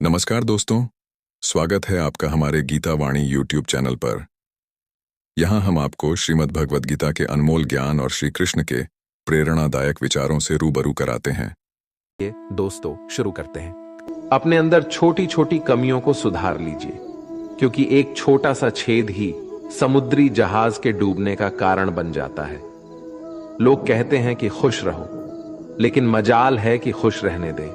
नमस्कार दोस्तों, स्वागत है आपका हमारे गीता वाणी यूट्यूब चैनल पर। यहाँ हम आपको श्रीमद् भगवद गीता के अनमोल ज्ञान और श्री कृष्ण के प्रेरणादायक विचारों से रूबरू कराते हैं। ये दोस्तों शुरू करते हैं। अपने अंदर छोटी छोटी कमियों को सुधार लीजिए, क्योंकि एक छोटा सा छेद ही समुद्री जहाज के डूबने का कारण बन जाता है। लोग कहते हैं कि खुश रहो, लेकिन मजाल है कि खुश रहने दें।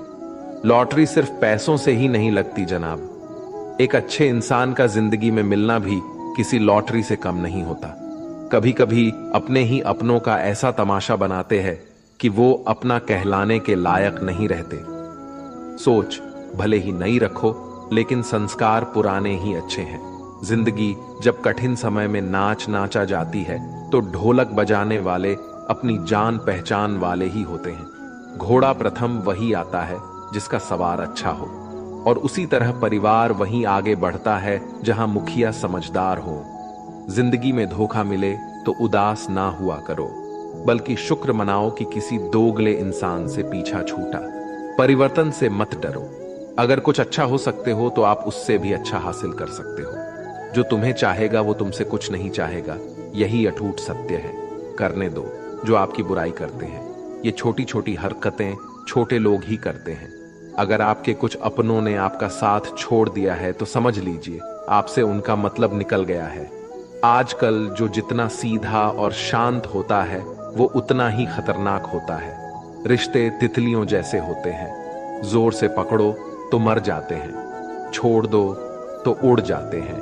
लॉटरी सिर्फ पैसों से ही नहीं लगती जनाब। एक अच्छे इंसान का जिंदगी में मिलना भी किसी लॉटरी से कम नहीं होता। कभी कभी अपने ही अपनों का ऐसा तमाशा बनाते हैं कि वो अपना कहलाने के लायक नहीं रहते। सोच भले ही नई रखो, लेकिन संस्कार पुराने ही अच्छे हैं। जिंदगी जब कठिन समय में नाच नाचा जाती है तो ढोलक बजाने वाले अपनी जान पहचान वाले ही होते हैं। घोड़ा प्रथम वही आता है जिसका सवार अच्छा हो, और उसी तरह परिवार वहीं आगे बढ़ता है जहां मुखिया समझदार हो। जिंदगी में धोखा मिले तो उदास ना हुआ करो, बल्कि शुक्र मनाओ कि किसी दोगले इंसान से पीछा छूटा। परिवर्तन से मत डरो। अगर कुछ अच्छा हो सकते हो तो आप उससे भी अच्छा हासिल कर सकते हो। जो तुम्हें चाहेगा वो तुमसे कुछ नहीं चाहेगा, यही अटूट सत्य है। करने दो जो आपकी बुराई करते हैं। ये छोटी छोटी हरकतें छोटे लोग ही करते हैं। अगर आपके कुछ अपनों ने आपका साथ छोड़ दिया है तो समझ लीजिए आपसे उनका मतलब निकल गया है। आजकल जो जितना सीधा और शांत होता है वो उतना ही खतरनाक होता है। रिश्ते तितलियों जैसे होते हैं, जोर से पकड़ो तो मर जाते हैं, छोड़ दो तो उड़ जाते हैं।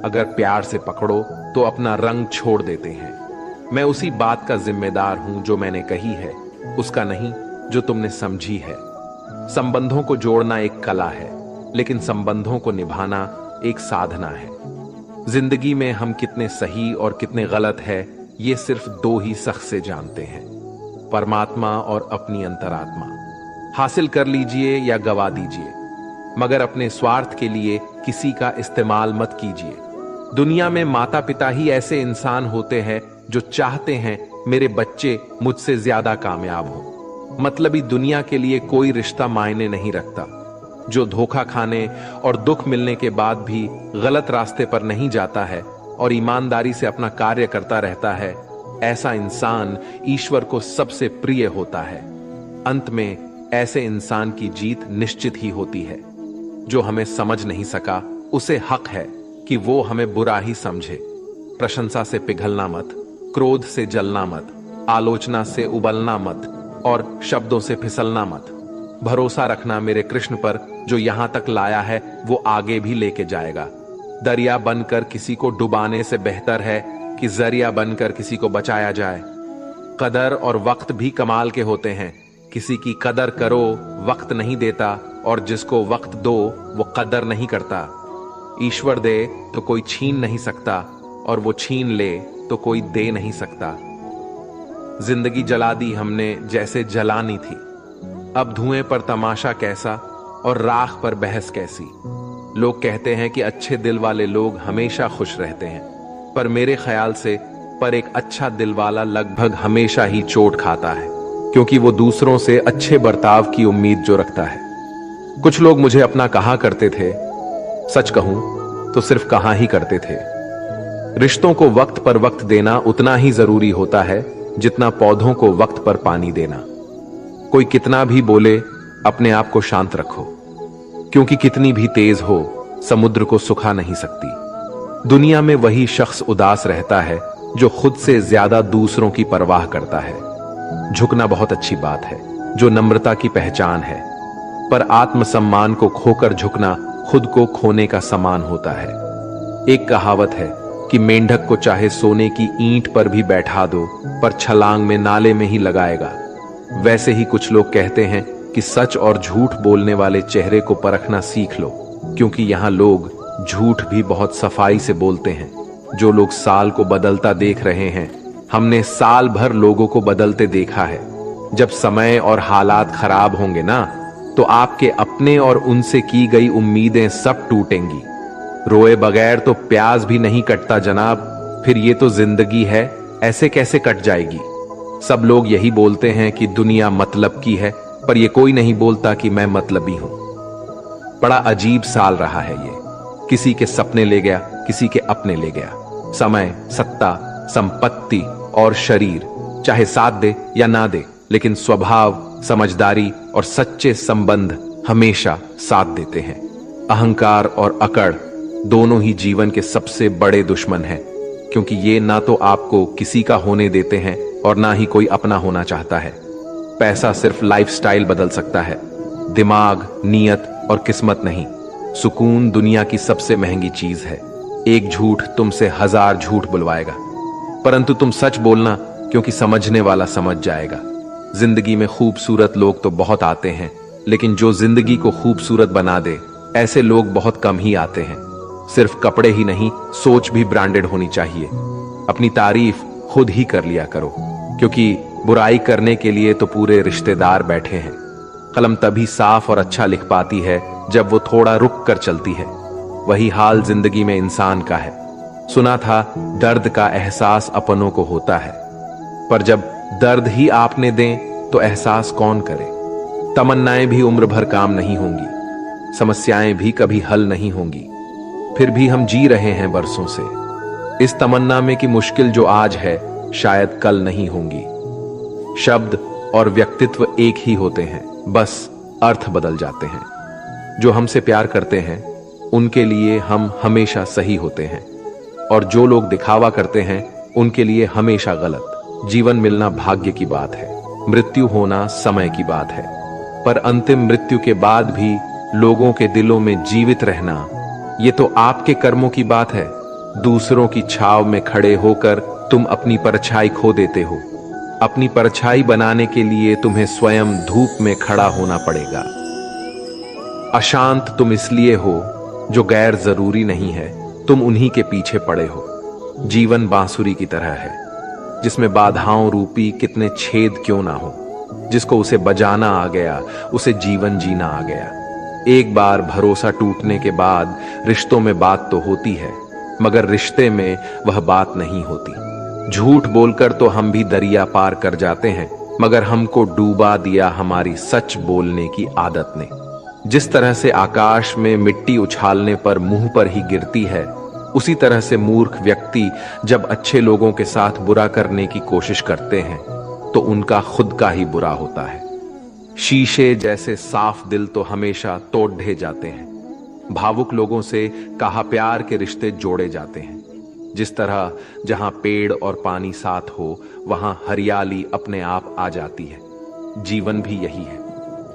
अगर प्यार से पकड़ो तो अपना रंग छोड़ देते हैं। मैं उसी बात का जिम्मेदार हूं जो मैंने कही है, उसका नहीं जो तुमने समझी है। संबंधों को जोड़ना एक कला है, लेकिन संबंधों को निभाना एक साधना है। जिंदगी में हम कितने सही और कितने गलत है, ये सिर्फ दो ही शख्स से जानते हैं, परमात्मा और अपनी अंतरात्मा। हासिल कर लीजिए या गवा दीजिए, मगर अपने स्वार्थ के लिए किसी का इस्तेमाल मत कीजिए। दुनिया में माता पिता ही ऐसे इंसान होते हैं जो चाहते हैं मेरे बच्चे मुझसे ज्यादा कामयाब हो। मतलबी दुनिया के लिए कोई रिश्ता मायने नहीं रखता। जो धोखा खाने और दुख मिलने के बाद भी गलत रास्ते पर नहीं जाता है और ईमानदारी से अपना कार्य करता रहता है, ऐसा इंसान ईश्वर को सबसे प्रिय होता है। अंत में ऐसे इंसान की जीत निश्चित ही होती है। जो हमें समझ नहीं सका उसे हक है कि वो हमें बुरा ही समझे। प्रशंसा से पिघलना मत, क्रोध से जलना मत, आलोचना से उबलना मत और शब्दों से फिसलना मत। भरोसा रखना मेरे कृष्ण पर, जो यहां तक लाया है वो आगे भी लेके जाएगा। दरिया बनकर किसी को डुबाने से बेहतर है कि जरिया बनकर किसी को बचाया जाए। कदर और वक्त भी कमाल के होते हैं। किसी की कदर करो, वक्त नहीं देता, और जिसको वक्त दो वो कदर नहीं करता। ईश्वर दे तो कोई छीन नहीं सकता, और वो छीन ले तो कोई दे नहीं सकता। जिंदगी जला दी हमने जैसे जलानी थी। अब धुएं पर तमाशा कैसा और राख पर बहस कैसी। लोग कहते हैं कि अच्छे दिल वाले लोग हमेशा खुश रहते हैं, पर मेरे ख्याल से एक अच्छा दिल वाला लगभग हमेशा ही चोट खाता है, क्योंकि वो दूसरों से अच्छे बर्ताव की उम्मीद जो रखता है। कुछ लोग मुझे अपना कहा करते थे, सच कहूं तो सिर्फ कहा ही करते थे। रिश्तों को वक्त पर वक्त देना उतना ही जरूरी होता है जितना पौधों को वक्त पर पानी देना। कोई कितना भी बोले, अपने आप को शांत रखो, क्योंकि कितनी भी तेज हो समुद्र को सुखा नहीं सकती। दुनिया में वही शख्स उदास रहता है जो खुद से ज्यादा दूसरों की परवाह करता है। झुकना बहुत अच्छी बात है, जो नम्रता की पहचान है, पर आत्मसम्मान को खोकर झुकना खुद को खोने का समान होता है। एक कहावत है कि मेंढक को चाहे सोने की ईंट पर भी बैठा दो, पर छलांग में नाले में ही लगाएगा। वैसे ही कुछ लोग कहते हैं कि सच और झूठ बोलने वाले चेहरे को परखना सीख लो, क्योंकि यहाँ लोग झूठ भी बहुत सफाई से बोलते हैं। जो लोग साल को बदलता देख रहे हैं, हमने साल भर लोगों को बदलते देखा है। जब समय और हालात खराब होंगे ना, तो आपके अपने और उनसे की गई उम्मीदें सब टूटेंगी। रोए बगैर तो प्याज भी नहीं कटता जनाब। फिर ये तो जिंदगी है, ऐसे कैसे कट जाएगी। सब लोग यही बोलते हैं कि दुनिया मतलब की है, पर ये कोई नहीं बोलता कि मैं मतलबी हूं। बड़ा अजीब साल रहा है ये। किसी के सपने ले गया, किसी के अपने ले गया। समय, सत्ता, संपत्ति और शरीर चाहे साथ दे या ना दे, लेकिन स्वभाव, समझदारी और सच्चे संबंध हमेशा साथ देते हैं। अहंकार और अकड़ दोनों ही जीवन के सबसे बड़े दुश्मन हैं, क्योंकि ये ना तो आपको किसी का होने देते हैं और ना ही कोई अपना होना चाहता है। पैसा सिर्फ लाइफस्टाइल बदल सकता है, दिमाग, नीयत और किस्मत नहीं। सुकून दुनिया की सबसे महंगी चीज है। एक झूठ तुमसे 1000 झूठ बुलवाएगा, परंतु तुम सच बोलना, क्योंकि समझने वाला समझ जाएगा। जिंदगी में खूबसूरत लोग तो बहुत आते हैं, लेकिन जो जिंदगी को खूबसूरत बना दे, ऐसे लोग बहुत कम ही आते हैं। सिर्फ कपड़े ही नहीं, सोच भी ब्रांडेड होनी चाहिए। अपनी तारीफ खुद ही कर लिया करो, क्योंकि बुराई करने के लिए तो पूरे रिश्तेदार बैठे हैं। कलम तभी साफ और अच्छा लिख पाती है जब वो थोड़ा रुक कर चलती है। वही हाल जिंदगी में इंसान का है। सुना था दर्द का एहसास अपनों को होता है, पर जब दर्द ही आपने दें तो एहसास कौन करे। तमन्नाएं भी उम्र भर काम नहीं होंगी, समस्याएं भी कभी हल नहीं होंगी, फिर भी हम जी रहे हैं बरसों से इस तमन्ना में कि मुश्किल जो आज है शायद कल नहीं होंगी। शब्द और व्यक्तित्व एक ही होते हैं, बस अर्थ बदल जाते हैं। जो हमसे प्यार करते हैं उनके लिए हम हमेशा सही होते हैं, और जो लोग दिखावा करते हैं उनके लिए हमेशा गलत। जीवन मिलना भाग्य की बात है, मृत्यु होना समय की बात है, पर अंतिम मृत्यु के बाद भी लोगों के दिलों में जीवित रहना, ये तो आपके कर्मों की बात है। दूसरों की छाव में खड़े होकर तुम अपनी परछाई खो देते हो। अपनी परछाई बनाने के लिए तुम्हें स्वयं धूप में खड़ा होना पड़ेगा। अशांत तुम इसलिए हो जो गैर जरूरी नहीं है, तुम उन्हीं के पीछे पड़े हो। जीवन बांसुरी की तरह है, जिसमें बाधाओं रूपी कितने छेद क्यों ना हो। जिसको उसे बजाना आ गया, उसे जीवन जीना आ गया। एक बार भरोसा टूटने के बाद रिश्तों में बात तो होती है, मगर रिश्ते में वह बात नहीं होती। झूठ बोलकर तो हम भी दरिया पार कर जाते हैं, मगर हमको डूबा दिया हमारी सच बोलने की आदत ने। जिस तरह से आकाश में मिट्टी उछालने पर मुंह पर ही गिरती है, उसी तरह से मूर्ख व्यक्ति जब अच्छे लोगों के साथ बुरा करने की कोशिश करते हैं तो उनका खुद का ही बुरा होता है। शीशे जैसे साफ दिल तो हमेशा तोड़ ढे जाते हैं। भावुक लोगों से कहा प्यार के रिश्ते जोड़े जाते हैं। जिस तरह जहां पेड़ और पानी साथ हो, वहां हरियाली अपने आप आ जाती है। जीवन भी यही है,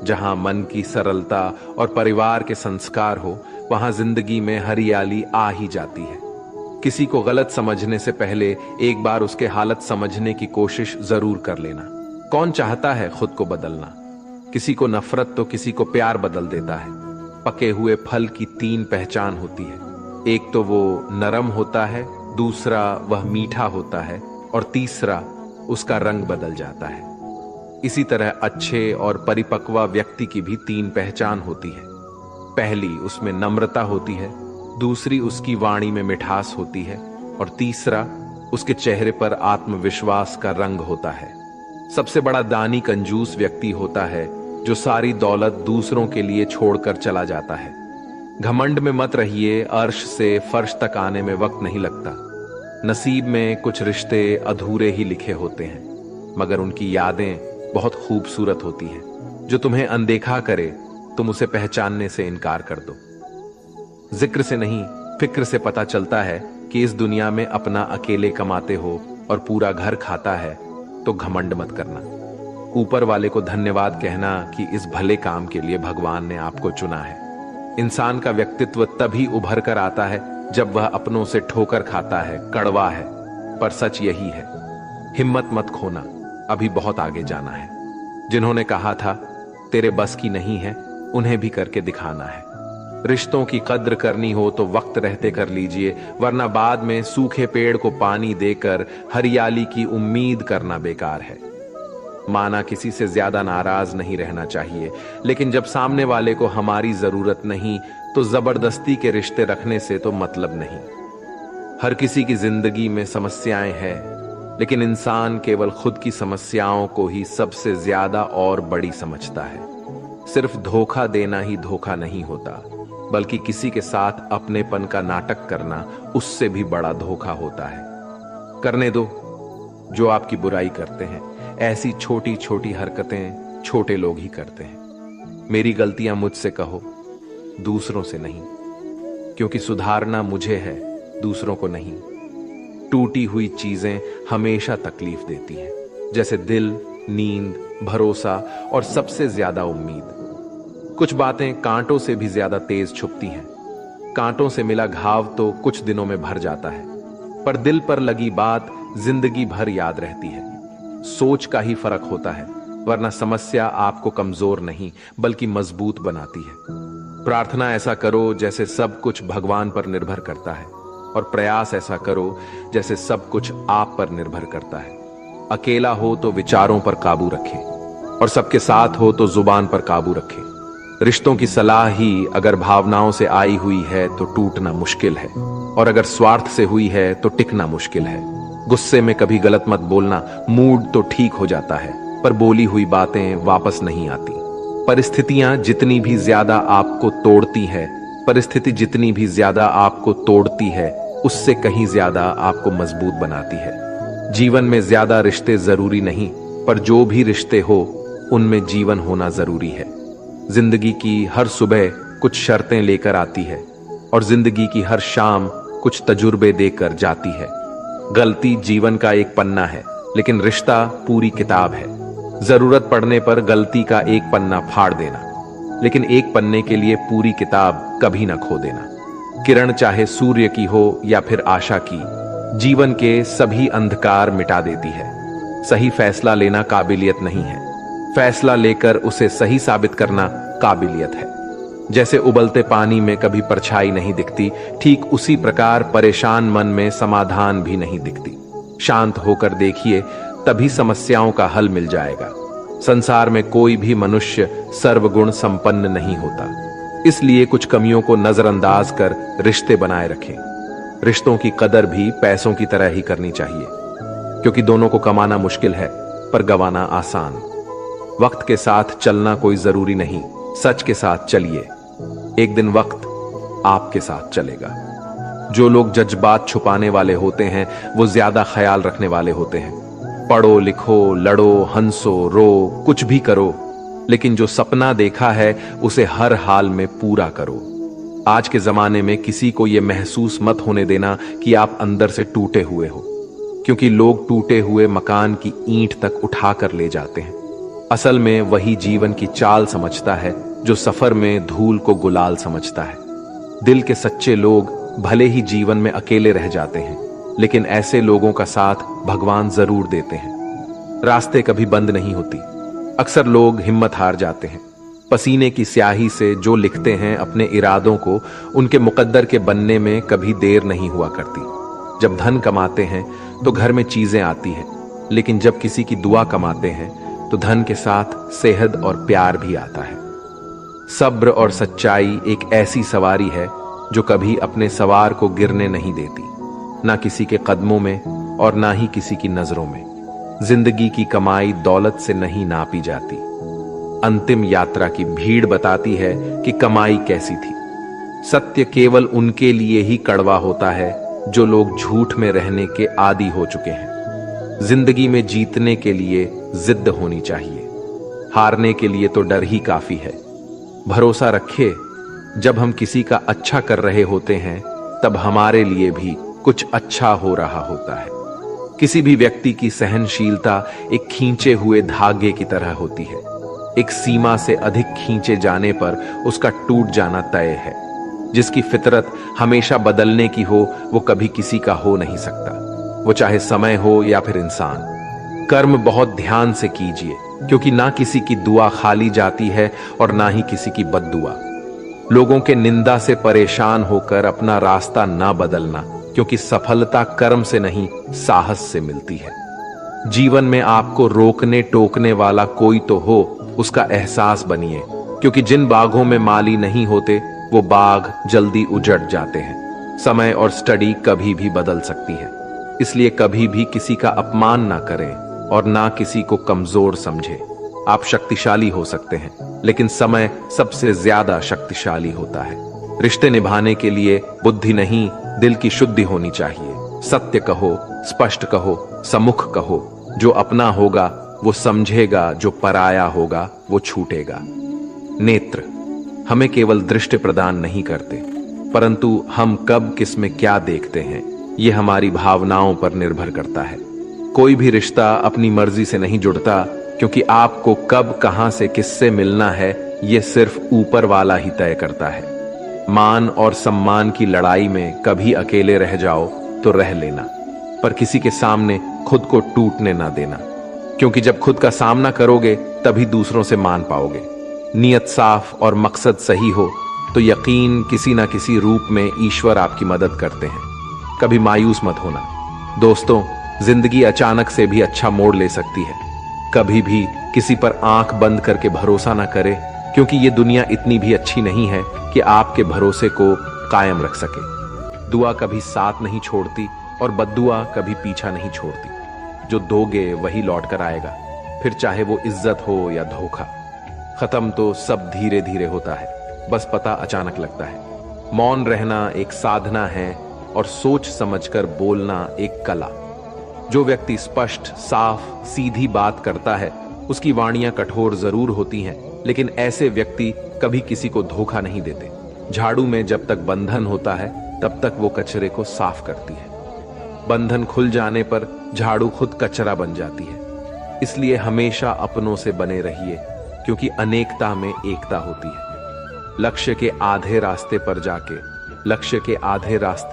जहां मन की सरलता और परिवार के संस्कार हो, वहां जिंदगी में हरियाली आ ही जाती है। किसी को गलत समझने से पहले एक बार उसके हालत समझने की कोशिश जरूर कर लेना। कौन चाहता है खुद को बदलना? किसी को नफरत तो किसी को प्यार बदल देता है। पके हुए फल की 3 पहचान होती है, एक तो वो नरम होता है, दूसरा वह मीठा होता है, और तीसरा उसका रंग बदल जाता है। इसी तरह अच्छे और परिपक्व व्यक्ति की भी 3 पहचान होती है। पहली उसमें नम्रता होती है, दूसरी उसकी वाणी में मिठास होती है, और तीसरा उसके चेहरे पर आत्मविश्वास का रंग होता है। सबसे बड़ा दानी कंजूस व्यक्ति होता है जो सारी दौलत दूसरों के लिए छोड़कर चला जाता है। घमंड में मत रहिए, अर्श से फर्श तक आने में वक्त नहीं लगता। नसीब में कुछ रिश्ते अधूरे ही लिखे होते हैं, मगर उनकी यादें बहुत खूबसूरत होती हैं। जो तुम्हें अनदेखा करे, तुम उसे पहचानने से इनकार कर दो। जिक्र से नहीं, फिक्र से पता चलता है कि इस दुनिया में अपना अकेले कमाते हो और पूरा घर खाता है, तो घमंड मत करना। ऊपर वाले को धन्यवाद कहना कि इस भले काम के लिए भगवान ने आपको चुना है। इंसान का व्यक्तित्व तभी उभर कर आता है जब वह अपनों से ठोकर खाता है, कड़वा है, पर सच यही है। हिम्मत मत खोना, अभी बहुत आगे जाना है। जिन्होंने कहा था तेरे बस की नहीं है, उन्हें भी करके दिखाना है। रिश्तों की कद्र करनी हो तो वक्त रहते कर लीजिए, वरना बाद में सूखे पेड़ को पानी देकर हरियाली की उम्मीद करना बेकार है। माना किसी से ज्यादा नाराज नहीं रहना चाहिए, लेकिन जब सामने वाले को हमारी जरूरत नहीं तो जबरदस्ती के रिश्ते रखने से तो मतलब नहीं। हर किसी की जिंदगी में समस्याएं हैं, लेकिन इंसान केवल खुद की समस्याओं को ही सबसे ज्यादा और बड़ी समझता है। सिर्फ धोखा देना ही धोखा नहीं होता, बल्कि किसी के साथ अपनेपन का नाटक करना उससे भी बड़ा धोखा होता है। करने दो जो आपकी बुराई करते हैं। ऐसी छोटी छोटी हरकतें छोटे लोग ही करते हैं। मेरी गलतियां मुझसे कहो, दूसरों से नहीं, क्योंकि सुधारना मुझे है, दूसरों को नहीं। टूटी हुई चीजें हमेशा तकलीफ देती हैं, जैसे दिल, नींद, भरोसा और सबसे ज्यादा उम्मीद। कुछ बातें कांटों से भी ज्यादा तेज छुपती हैं। कांटों से मिला घाव तो कुछ दिनों में भर जाता है, पर दिल पर लगी बात जिंदगी भर याद रहती है। सोच का ही फर्क होता है, वरना समस्या आपको कमजोर नहीं बल्कि मजबूत बनाती है। प्रार्थना ऐसा करो जैसे सब कुछ भगवान पर निर्भर करता है, और प्रयास ऐसा करो जैसे सब कुछ आप पर निर्भर करता है। अकेला हो तो विचारों पर काबू रखें, और सबके साथ हो तो जुबान पर काबू रखें। रिश्तों की सलाह ही अगर भावनाओं से आई हुई है तो टूटना मुश्किल है, और अगर स्वार्थ से हुई है तो टिकना मुश्किल है। गुस्से में कभी गलत मत बोलना, मूड तो ठीक हो जाता है, पर बोली हुई बातें वापस नहीं आती। परिस्थितियां जितनी भी ज्यादा आपको तोड़ती है, परिस्थिति जितनी भी ज्यादा आपको तोड़ती है, उससे कहीं ज्यादा आपको मजबूत बनाती है। जीवन में ज्यादा रिश्ते जरूरी नहीं, पर जो भी रिश्ते हो उनमें जीवन होना जरूरी है। जिंदगी की हर सुबह कुछ शर्तें लेकर आती है, और जिंदगी की हर शाम कुछ तजुर्बे देकर जाती है। गलती जीवन का एक पन्ना है, लेकिन रिश्ता पूरी किताब है। जरूरत पड़ने पर गलती का एक पन्ना फाड़ देना, लेकिन एक पन्ने के लिए पूरी किताब कभी न खो देना। किरण चाहे सूर्य की हो या फिर आशा की, जीवन के सभी अंधकार मिटा देती है। सही फैसला लेना काबिलियत नहीं है, फैसला लेकर उसे सही साबित करना काबिलियत है। जैसे उबलते पानी में कभी परछाई नहीं दिखती, ठीक उसी प्रकार परेशान मन में समाधान भी नहीं दिखती। शांत होकर देखिए, तभी समस्याओं का हल मिल जाएगा। संसार में कोई भी मनुष्य सर्वगुण संपन्न नहीं होता, इसलिए कुछ कमियों को नजरअंदाज कर रिश्ते बनाए रखें। रिश्तों की कदर भी पैसों की तरह ही करनी चाहिए, क्योंकि दोनों को कमाना मुश्किल है पर गंवाना आसान। वक्त के साथ चलना कोई जरूरी नहीं, सच के साथ चलिए, एक दिन वक्त आपके साथ चलेगा। जो लोग जज्बात छुपाने वाले होते हैं वो ज्यादा ख्याल रखने वाले होते हैं। पढ़ो लिखो, लड़ो, हंसो, रो, कुछ भी करो, लेकिन जो सपना देखा है उसे हर हाल में पूरा करो। आज के जमाने में किसी को यह महसूस मत होने देना कि आप अंदर से टूटे हुए हो, क्योंकि लोग टूटे हुए मकान की ईंट तक उठाकर ले जाते हैं। असल में वही जीवन की चाल समझता है जो सफर में धूल को गुलाल समझता है। दिल के सच्चे लोग भले ही जीवन में अकेले रह जाते हैं, लेकिन ऐसे लोगों का साथ भगवान जरूर देते हैं। रास्ते कभी बंद नहीं होती, अक्सर लोग हिम्मत हार जाते हैं। पसीने की स्याही से जो लिखते हैं अपने इरादों को, उनके मुकद्दर के बनने में कभी देर नहीं हुआ करती। जब धन कमाते हैं तो घर में चीजें आती हैं, लेकिन जब किसी की दुआ कमाते हैं तो धन के साथ सेहत और प्यार भी आता है। सब्र और सच्चाई एक ऐसी सवारी है जो कभी अपने सवार को गिरने नहीं देती, ना किसी के कदमों में और ना ही किसी की नजरों में। जिंदगी की कमाई दौलत से नहीं नापी जाती। अंतिम यात्रा की भीड़ बताती है कि कमाई कैसी थी। सत्य केवल उनके लिए ही कड़वा होता है जो लोग झूठ में रहने के आदी हो चुके हैं। जिंदगी में जीतने के लिए जिद्द होनी चाहिए, हारने के लिए तो डर ही काफी है। भरोसा रखिए, जब हम किसी का अच्छा कर रहे होते हैं तब हमारे लिए भी कुछ अच्छा हो रहा होता है। किसी भी व्यक्ति की सहनशीलता एक खींचे हुए धागे की तरह होती है। एक सीमा से अधिक खींचे जाने पर उसका टूट जाना तय है। जिसकी फितरत हमेशा बदलने की हो वो कभी किसी का हो नहीं सकता, वो चाहे समय हो या फिर इंसान। कर्म बहुत ध्यान से कीजिए, क्योंकि ना किसी की दुआ खाली जाती है और ना ही किसी की बद्दुआ। लोगों के निंदा से परेशान होकर अपना रास्ता ना बदलना, क्योंकि सफलता कर्म से नहीं साहस से मिलती है। जीवन में आपको रोकने टोकने वाला कोई तो हो, उसका एहसास बनिए, क्योंकि जिन बागों में माली नहीं होते वो बाग जल्दी उजड़ जाते हैं। समय और स्टडी कभी भी बदल सकती है, इसलिए कभी भी किसी का अपमान ना करें और ना किसी को कमजोर समझें। आप शक्तिशाली हो सकते हैं, लेकिन समय सबसे ज्यादा शक्तिशाली होता है। रिश्ते निभाने के लिए बुद्धि नहीं, दिल की शुद्धि होनी चाहिए। सत्य कहो, स्पष्ट कहो, सम्मुख कहो। जो अपना होगा वो समझेगा, जो पराया होगा वो छूटेगा। नेत्र हमें केवल दृष्टि प्रदान नहीं करते, परंतु हम कब किस में क्या देखते हैं ये हमारी भावनाओं पर निर्भर करता है। कोई भी रिश्ता अपनी मर्जी से नहीं जुड़ता, क्योंकि आपको कब कहां से किससे मिलना है ये सिर्फ ऊपर वाला ही तय करता है। मान और सम्मान की लड़ाई में कभी अकेले रह जाओ तो रह लेना, पर किसी के सामने खुद को टूटने ना देना, क्योंकि जब खुद का सामना करोगे तभी दूसरों से मान पाओगे। नियत साफ और मकसद सही हो तो यकीन किसी ना किसी रूप में ईश्वर आपकी मदद करते हैं। कभी मायूस मत होना दोस्तों, जिंदगी अचानक से भी अच्छा मोड़ ले सकती है। कभी भी किसी पर आंख बंद करके भरोसा ना करें, क्योंकि ये दुनिया इतनी भी अच्छी नहीं है कि आपके भरोसे को कायम रख सके। दुआ कभी साथ नहीं छोड़ती और बद्दुआ कभी पीछा नहीं छोड़ती। जो दोगे वही लौट कर आएगा, फिर चाहे वो इज्जत हो या धोखा। खत्म तो सब धीरे धीरे होता है, बस पता अचानक लगता है। मौन रहना एक साधना है और सोच समझकर बोलना एक कला। जो व्यक्ति स्पष्ट, साफ, सीधी बात करता है उसकी वाणियां कठोर जरूर होती हैं, लेकिन ऐसे व्यक्ति कभी किसी को धोखा नहीं देते। झाड़ू में जब तक बंधन होता है तब तक वो कचरे को साफ करती है। बंधन खुल जाने पर झाड़ू खुद कचरा बन जाती है। इसलिए हमेशा अपनों से बने रहिए, क्योंकि अनेकता में एकता होती है। लक्ष्य के आधे रास्ते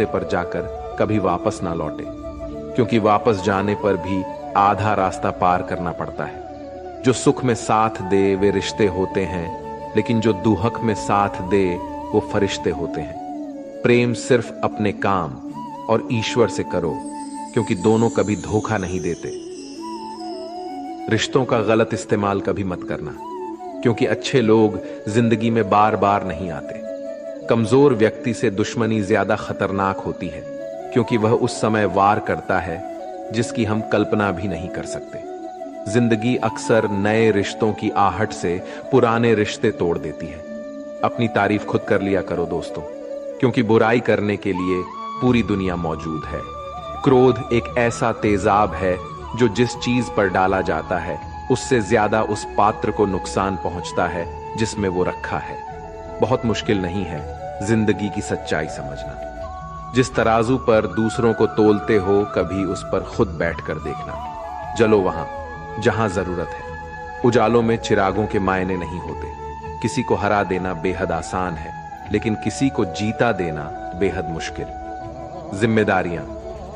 पर जाकर कभी वापस ना लौटे, क्योंकि वापस जाने पर भी आधा रास्ता पार करना पड़ता है। जो सुख में साथ दे वे रिश्ते होते हैं, लेकिन जो दुहक में साथ दे वो फरिश्ते होते हैं। प्रेम सिर्फ अपने काम और ईश्वर से करो, क्योंकि दोनों कभी धोखा नहीं देते। रिश्तों का गलत इस्तेमाल कभी मत करना, क्योंकि अच्छे लोग जिंदगी में बार बार नहीं आते। कमजोर व्यक्ति से दुश्मनी ज्यादा खतरनाक होती है, क्योंकि वह उस समय वार करता है जिसकी हम कल्पना भी नहीं कर सकते। जिंदगी अक्सर नए रिश्तों की आहट से पुराने रिश्ते तोड़ देती है। अपनी तारीफ खुद कर लिया करो दोस्तों, क्योंकि बुराई करने के लिए पूरी दुनिया मौजूद है। क्रोध एक ऐसा तेजाब है जो जिस चीज पर डाला जाता है उससे ज्यादा उस पात्र को नुकसान पहुंचता है जिसमें वो रखा है। बहुत मुश्किल नहीं है जिंदगी की सच्चाई समझना। जिस तराजू पर दूसरों को तोलते हो कभी उस पर खुद बैठकर देखना। जलो वहां जहां जरूरत है। उजालों में चिरागों के मायने नहीं होते। किसी को हरा देना बेहद आसान है, लेकिन किसी को जीता देना बेहद मुश्किल। जिम्मेदारियां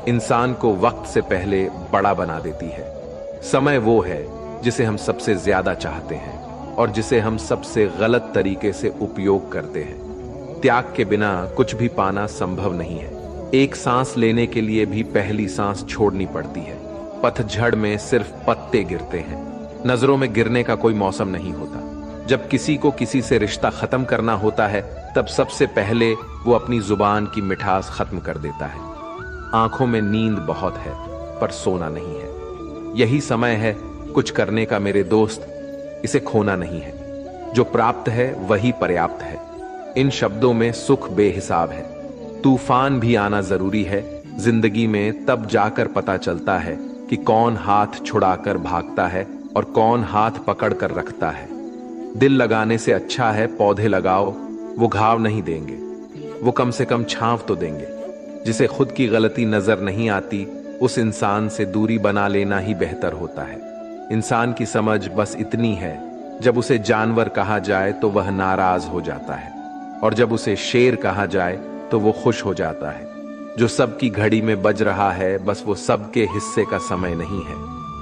इंसान को वक्त से पहले बड़ा बना देती है। समय वो है जिसे हम सबसे ज्यादा चाहते हैं और जिसे हम सबसे गलत तरीके से उपयोग करते हैं। त्याग के बिना कुछ भी पाना संभव नहीं है। एक सांस लेने के लिए भी पहली सांस छोड़नी पड़ती है। पतझड़ में सिर्फ पत्ते गिरते हैं। नजरों में गिरने का कोई मौसम नहीं होता। जब किसी को किसी से रिश्ता खत्म करना होता है तब सबसे पहले वो अपनी जुबान की मिठास खत्म कर देता है। आंखों में नींद बहुत है पर सोना नहीं है। यही समय है कुछ करने का मेरे दोस्त, इसे खोना नहीं है। जो प्राप्त है वही पर्याप्त है। इन शब्दों में सुख बेहिसाब है। तूफान भी आना जरूरी है। जिंदगी में तब जाकर पता चलता है कि कौन हाथ छुड़ाकर भागता है और कौन हाथ पकड़ कर रखता है। दिल लगाने से अच्छा है पौधे लगाओ, वो घाव नहीं देंगे, वो कम से कम छांव तो देंगे। जिसे खुद की गलती नजर नहीं आती उस इंसान से दूरी बना लेना ही बेहतर होता है। इंसान की समझ बस इतनी है, जब उसे जानवर कहा जाए तो वह नाराज हो जाता है और जब उसे शेर कहा जाए तो वो खुश हो जाता है। जो सबकी घड़ी में बज रहा है बस वो सबके हिस्से का समय नहीं है।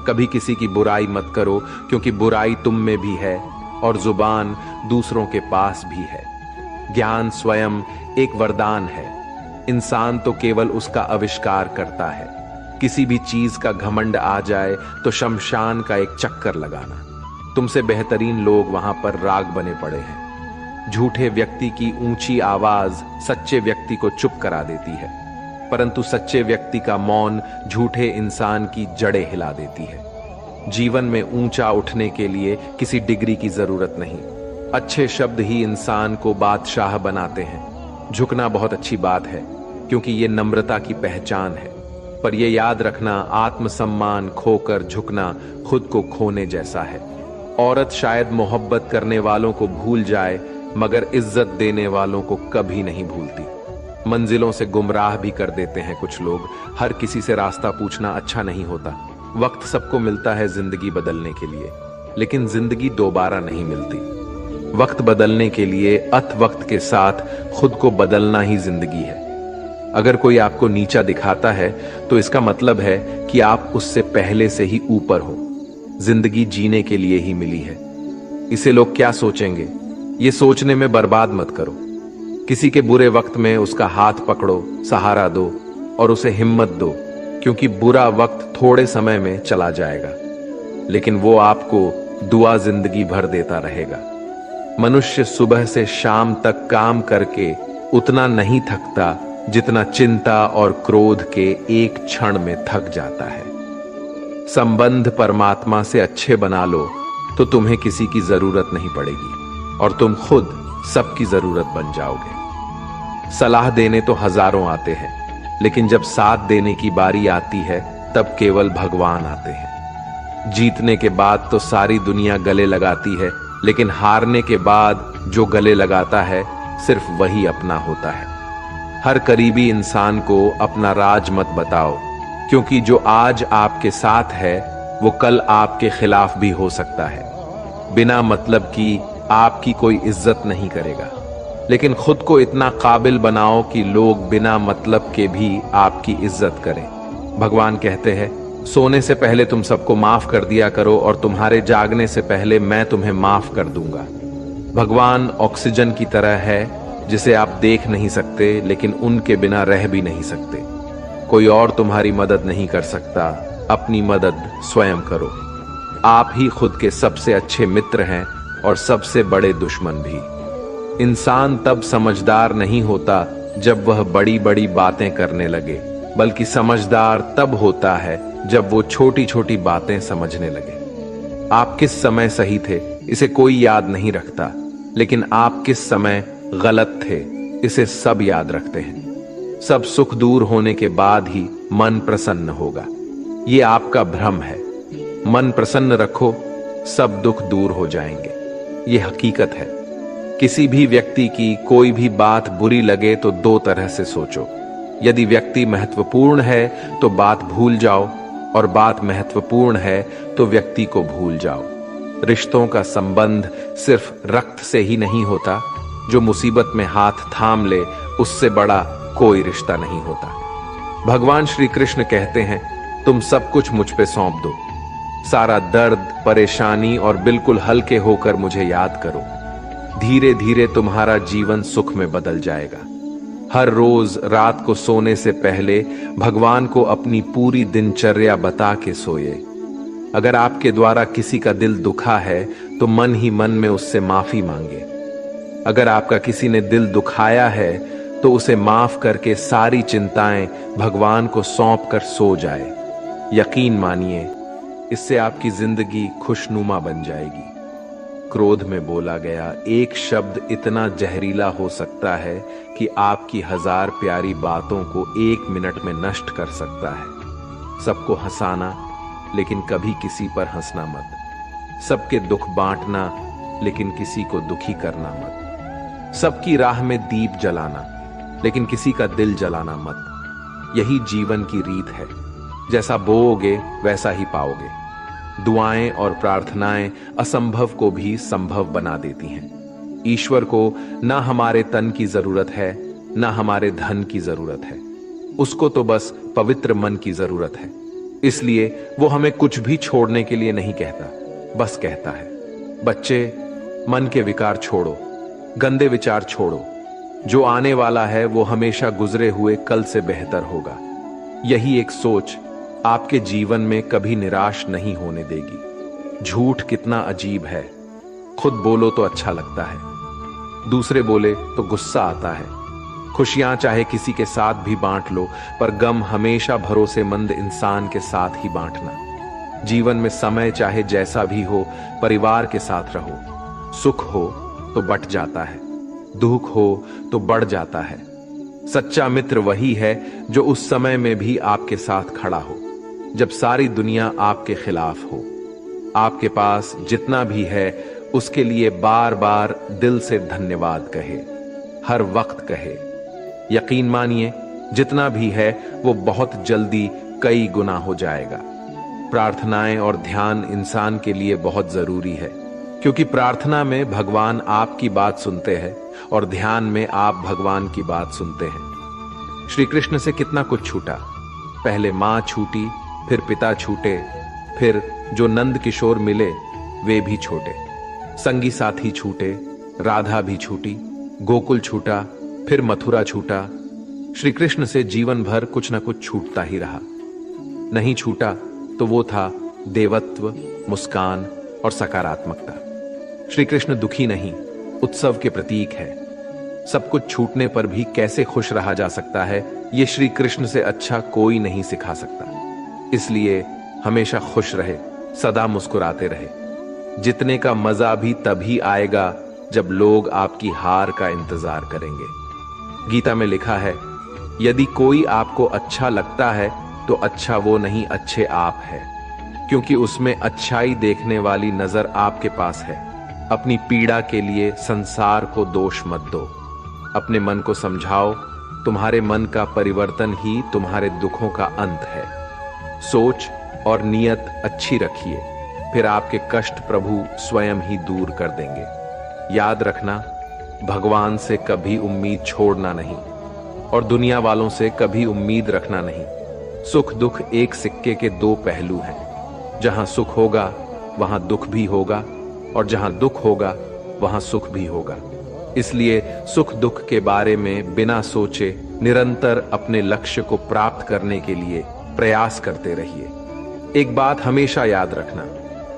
कभी किसी की बुराई मत करो, क्योंकि बुराई तुम में भी है और जुबान दूसरों के पास भी है। ज्ञान स्वयं एक वरदान है। इंसान तो केवल उसका आविष्कार करता है। किसी भी चीज का घमंड आ जाए तो शमशान का एक चक्कर लगाना। तुमसे बेहतरीन लोग वहां पर राग बने पड़े हैं। झूठे व्यक्ति की ऊंची आवाज सच्चे व्यक्ति को चुप करा देती है, परंतु सच्चे व्यक्ति का मौन झूठे इंसान की जड़ें हिला देती है। जीवन में ऊंचा उठने के लिए किसी डिग्री की जरूरत नहीं। अच्छे शब्द ही इंसान को बादशाह बनाते हैं। झुकना बहुत अच्छी बात है, क्योंकि ये नम्रता की पहचान है, पर यह याद रखना आत्मसम्मान खोकर झुकना खुद को खोने जैसा है। औरत शायद मोहब्बत करने वालों को भूल जाए, मगर इज्जत देने वालों को कभी नहीं भूलती। मंजिलों से गुमराह भी कर देते हैं कुछ लोग। हर किसी से रास्ता पूछना अच्छा नहीं होता। वक्त सबको मिलता है जिंदगी बदलने के लिए, लेकिन जिंदगी दोबारा नहीं मिलती। वक्त बदलने के लिए अथ वक्त के साथ खुद को बदलना ही जिंदगी है। अगर कोई आपको नीचा दिखाता है तो इसका मतलब है कि आप उससे पहले से ही ऊपर हो। जिंदगी जीने के लिए ही मिली है। इसे लोग क्या सोचेंगे, ये सोचने में बर्बाद मत करो। किसी के बुरे वक्त में उसका हाथ पकड़ो, सहारा दो और उसे हिम्मत दो, क्योंकि बुरा वक्त थोड़े समय में चला जाएगा, लेकिन वो आपको दुआ जिंदगी भर देता रहेगा। मनुष्य सुबह से शाम तक काम करके उतना नहीं थकता जितना चिंता और क्रोध के एक क्षण में थक जाता है। संबंध परमात्मा से अच्छे बना लो तो तुम्हें किसी की जरूरत नहीं पड़ेगी और तुम खुद सबकी जरूरत बन जाओगे। सलाह देने तो हजारों आते हैं, लेकिन जब साथ देने की बारी आती है तब केवल भगवान आते हैं। जीतने के बाद तो सारी दुनिया गले लगाती है, लेकिन हारने के बाद जो गले लगाता है सिर्फ वही अपना होता है। हर करीबी इंसान को अपना राज मत बताओ, क्योंकि जो आज आपके साथ है वो कल आपके खिलाफ भी हो सकता है। बिना मतलब की आपकी कोई इज्जत नहीं करेगा, लेकिन खुद को इतना काबिल बनाओ कि लोग बिना मतलब के भी आपकी इज्जत करें। भगवान कहते हैं, सोने से पहले तुम सबको माफ कर दिया करो और तुम्हारे जागने से पहले मैं तुम्हें माफ कर दूंगा। भगवान ऑक्सीजन की तरह है, जिसे आप देख नहीं सकते, लेकिन उनके बिना रह भी नहीं सकते। कोई और तुम्हारी मदद नहीं कर सकता, अपनी मदद स्वयं करो। आप ही खुद के सबसे अच्छे मित्र हैं और सबसे बड़े दुश्मन भी। इंसान तब समझदार नहीं होता जब वह बड़ी बड़ी बातें करने लगे, बल्कि समझदार तब होता है जब वो छोटी छोटी बातें समझने लगे। आप किस समय सही थे इसे कोई याद नहीं रखता, लेकिन आप किस समय गलत थे इसे सब याद रखते हैं। सब सुख दूर होने के बाद ही मन प्रसन्न होगा। ये आपका भ्रम है। मन प्रसन्न रखो, सब दुख दूर हो जाएंगे। ये हकीकत है। किसी भी व्यक्ति की कोई भी बात बुरी लगे तो दो तरह से सोचो। यदि व्यक्ति महत्वपूर्ण है तो बात भूल जाओ, और बात महत्वपूर्ण है तो व्यक्ति को भूल जाओ। रिश्तों का संबंध सिर्फ रक्त से ही नहीं होता। जो मुसीबत में हाथ थाम ले उससे बड़ा कोई रिश्ता नहीं होता। भगवान श्री कृष्ण कहते हैं, तुम सब कुछ मुझ पे सौंप दो। सारा दर्द, परेशानी और बिल्कुल हल्के होकर मुझे याद करो। धीरे धीरे तुम्हारा जीवन सुख में बदल जाएगा। हर रोज रात को सोने से पहले भगवान को अपनी पूरी दिनचर्या बता के सोए। अगर आपके द्वारा किसी का दिल दुखा है तो मन ही मन में उससे माफी मांगे। अगर आपका किसी ने दिल दुखाया है तो उसे माफ करके सारी चिंताएं भगवान को सौंप कर सो जाए। यकीन मानिए, इससे आपकी जिंदगी खुशनुमा बन जाएगी। क्रोध में बोला गया एक शब्द इतना जहरीला हो सकता है कि आपकी 1000 प्यारी बातों को 1 मिनट में नष्ट कर सकता है। सबको हंसाना, लेकिन कभी किसी पर हंसना मत। सबके दुख बांटना, लेकिन किसी को दुखी करना मत। सबकी राह में दीप जलाना, लेकिन किसी का दिल जलाना मत। यही जीवन की रीत है। जैसा बोओगे वैसा ही पाओगे। दुआएं और प्रार्थनाएं असंभव को भी संभव बना देती हैं। ईश्वर को ना हमारे तन की जरूरत है, ना हमारे धन की जरूरत है। उसको तो बस पवित्र मन की जरूरत है। इसलिए वो हमें कुछ भी छोड़ने के लिए नहीं कहता, बस कहता है, बच्चे, मन के विकार छोड़ो, गंदे विचार छोड़ो। जो आने वाला है वो हमेशा गुजरे हुए कल से बेहतर होगा। यही एक सोच आपके जीवन में कभी निराश नहीं होने देगी। झूठ कितना अजीब है। खुद बोलो तो अच्छा लगता है, दूसरे बोले तो गुस्सा आता है। खुशियां चाहे किसी के साथ भी बांट लो, पर गम हमेशा भरोसेमंद इंसान के साथ ही बांटना। जीवन में समय चाहे जैसा भी हो, परिवार के साथ रहो। सुख हो तो बट जाता है, दुख हो तो बढ़ जाता है। सच्चा मित्र वही है जो उस समय में भी आपके साथ खड़ा हो, जब सारी दुनिया आपके खिलाफ हो। आपके पास जितना भी है उसके लिए बार बार दिल से धन्यवाद कहे, हर वक्त कहे। यकीन मानिए, जितना भी है वो बहुत जल्दी कई गुना हो जाएगा। प्रार्थनाएं और ध्यान इंसान के लिए बहुत जरूरी है, क्योंकि प्रार्थना में भगवान आपकी बात सुनते हैं और ध्यान में आप भगवान की बात सुनते हैं। श्री कृष्ण से कितना कुछ छूटा। पहले मां छूटी, फिर पिता छूटे, फिर जो नंद किशोर मिले वे भी छोटे, संगी साथी छूटे, राधा भी छूटी, गोकुल छूटा, फिर मथुरा छूटा। श्री कृष्ण से जीवन भर कुछ न कुछ छूटता ही रहा। नहीं छूटा तो वो था देवत्व, मुस्कान और सकारात्मकता। श्री कृष्ण दुखी नहीं, उत्सव के प्रतीक है। सब कुछ छूटने पर भी कैसे खुश रहा जा सकता है, ये श्री कृष्ण से अच्छा कोई नहीं सिखा सकता। इसलिए हमेशा खुश रहे, सदा मुस्कुराते रहे। जितने का मजा भी तभी आएगा जब लोग आपकी हार का इंतजार करेंगे। गीता में लिखा है, यदि कोई आपको अच्छा लगता है तो अच्छा वो नहीं, अच्छे आप है, क्योंकि उसमें अच्छाई देखने वाली नजर आपके पास है। अपनी पीड़ा के लिए संसार को दोष मत दो। अपने मन को समझाओ, तुम्हारे मन का परिवर्तन ही तुम्हारे दुखों का अंत है। सोच और नियत अच्छी रखिए, फिर आपके कष्ट प्रभु स्वयं ही दूर कर देंगे। याद रखना, भगवान से कभी उम्मीद छोड़ना नहीं और दुनिया वालों से कभी उम्मीद रखना नहीं। सुख दुख एक सिक्के के दो पहलू हैं। जहां सुख होगा वहां दुख भी होगा, और जहां दुख होगा वहां सुख भी होगा। इसलिए सुख दुख के बारे में बिना सोचे निरंतर अपने लक्ष्य को प्राप्त करने के लिए प्रयास करते रहिए। एक बात हमेशा याद रखना,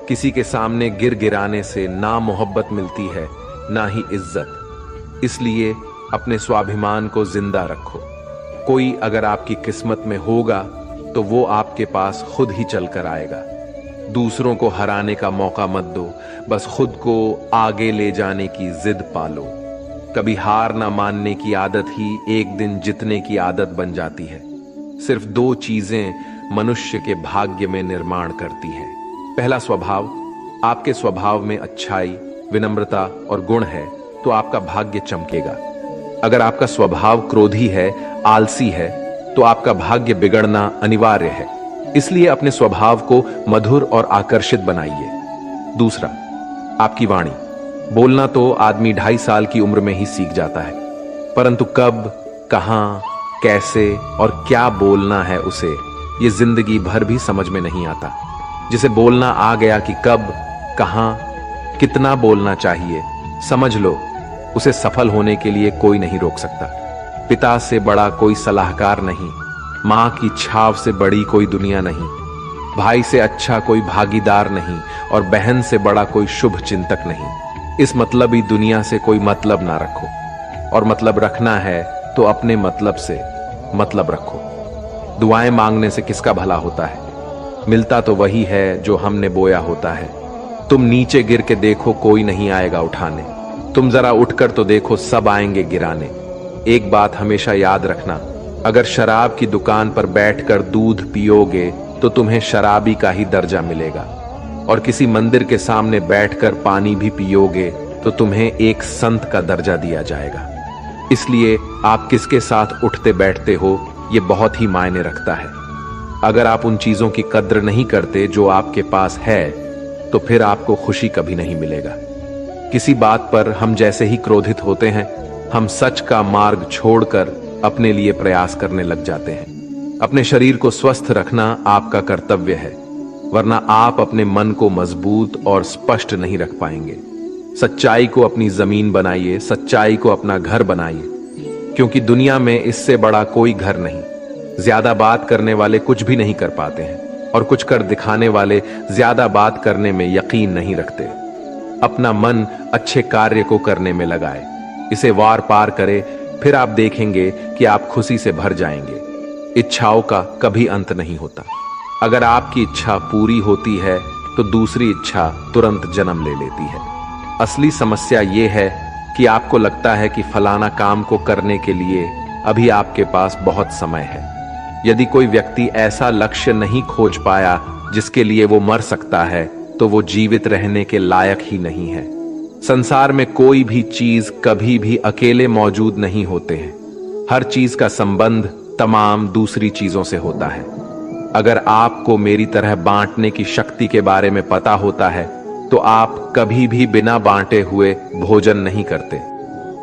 किसी के सामने गिर गिराने से ना मोहब्बत मिलती है ना ही इज्जत। इसलिए अपने स्वाभिमान को जिंदा रखो। कोई अगर आपकी किस्मत में होगा तो वो आपके पास खुद ही चलकर आएगा। दूसरों को हराने का मौका मत दो, बस खुद को आगे ले जाने की जिद पालो। कभी हार ना मानने की आदत ही एक दिन जीतने की आदत बन जाती है। सिर्फ दो चीजें मनुष्य के भाग्य में निर्माण करती हैं। पहला स्वभाव। आपके स्वभाव में अच्छाई, विनम्रता और गुण है तो आपका भाग्य चमकेगा। अगर आपका स्वभाव क्रोधी है, आलसी है, तो आपका भाग्य बिगड़ना अनिवार्य है। इसलिए अपने स्वभाव को मधुर और आकर्षित बनाइए। दूसरा, आपकी वाणी। बोलना तो आदमी 2.5 साल की उम्र में ही सीख जाता है, परंतु कब, कहां, कैसे और क्या बोलना है उसे ये जिंदगी भर भी समझ में नहीं आता। जिसे बोलना आ गया कि कब, कहां, कितना बोलना चाहिए, समझ लो उसे सफल होने के लिए कोई नहीं रोक सकता। पिता से बड़ा कोई सलाहकार नहीं, मां की छाव से बड़ी कोई दुनिया नहीं, भाई से अच्छा कोई भागीदार नहीं और बहन से बड़ा कोई शुभ चिंतक नहीं। इस मतलबी दुनिया से कोई मतलब ना रखो, और मतलब रखना है तो अपने मतलब से मतलब रखो। दुआएं मांगने से किसका भला होता है? मिलता तो वही है जो हमने बोया होता है। तुम नीचे गिर के देखो, कोई नहीं आएगा उठाने। तुम जरा उठकर तो देखो, सब आएंगे गिराने। एक बात हमेशा याद रखना, अगर शराब की दुकान पर बैठकर दूध पियोगे तो तुम्हें शराबी का ही दर्जा मिलेगा, और किसी मंदिर के सामने बैठकर पानी भी पियोगे तो तुम्हें एक संत का दर्जा दिया जाएगा। इसलिए आप किसके साथ उठते बैठते हो ये बहुत ही मायने रखता है। अगर आप उन चीजों की कद्र नहीं करते जो आपके पास है तो फिर आपको खुशी कभी नहीं मिलेगा। किसी बात पर हम जैसे ही क्रोधित होते हैं, हम सच का मार्ग छोड़कर अपने लिए प्रयास करने लग जाते हैं। अपने शरीर को स्वस्थ रखना आपका कर्तव्य है, वरना आप अपने मन को मजबूत और स्पष्ट नहीं रख पाएंगे। सच्चाई को अपनी जमीन बनाइए, सच्चाई को अपना घर बनाइए, क्योंकि दुनिया में इससे बड़ा कोई घर नहीं। ज्यादा बात करने वाले कुछ भी नहीं कर पाते हैं, और कुछ कर दिखाने वाले ज्यादा बात करने में यकीन नहीं रखते। अपना मन अच्छे कार्य को करने में लगाए, इसे वार पार करे, फिर आप देखेंगे कि आप खुशी से भर जाएंगे। इच्छाओं का कभी अंत नहीं होता। अगर आपकी इच्छा पूरी होती है तो दूसरी इच्छा तुरंत जन्म ले लेती है। असली समस्या यह है कि आपको लगता है कि फलाना काम को करने के लिए अभी आपके पास बहुत समय है। यदि कोई व्यक्ति ऐसा लक्ष्य नहीं खोज पाया जिसके लिए वो मर सकता है, तो वो जीवित रहने के लायक ही नहीं है। संसार में कोई भी चीज कभी भी अकेले मौजूद नहीं होते हैं। हर चीज का संबंध तमाम दूसरी चीजों से होता है। अगर आपको मेरी तरह बांटने की शक्ति के बारे में पता होता है, तो आप कभी भी बिना बांटे हुए भोजन नहीं करते।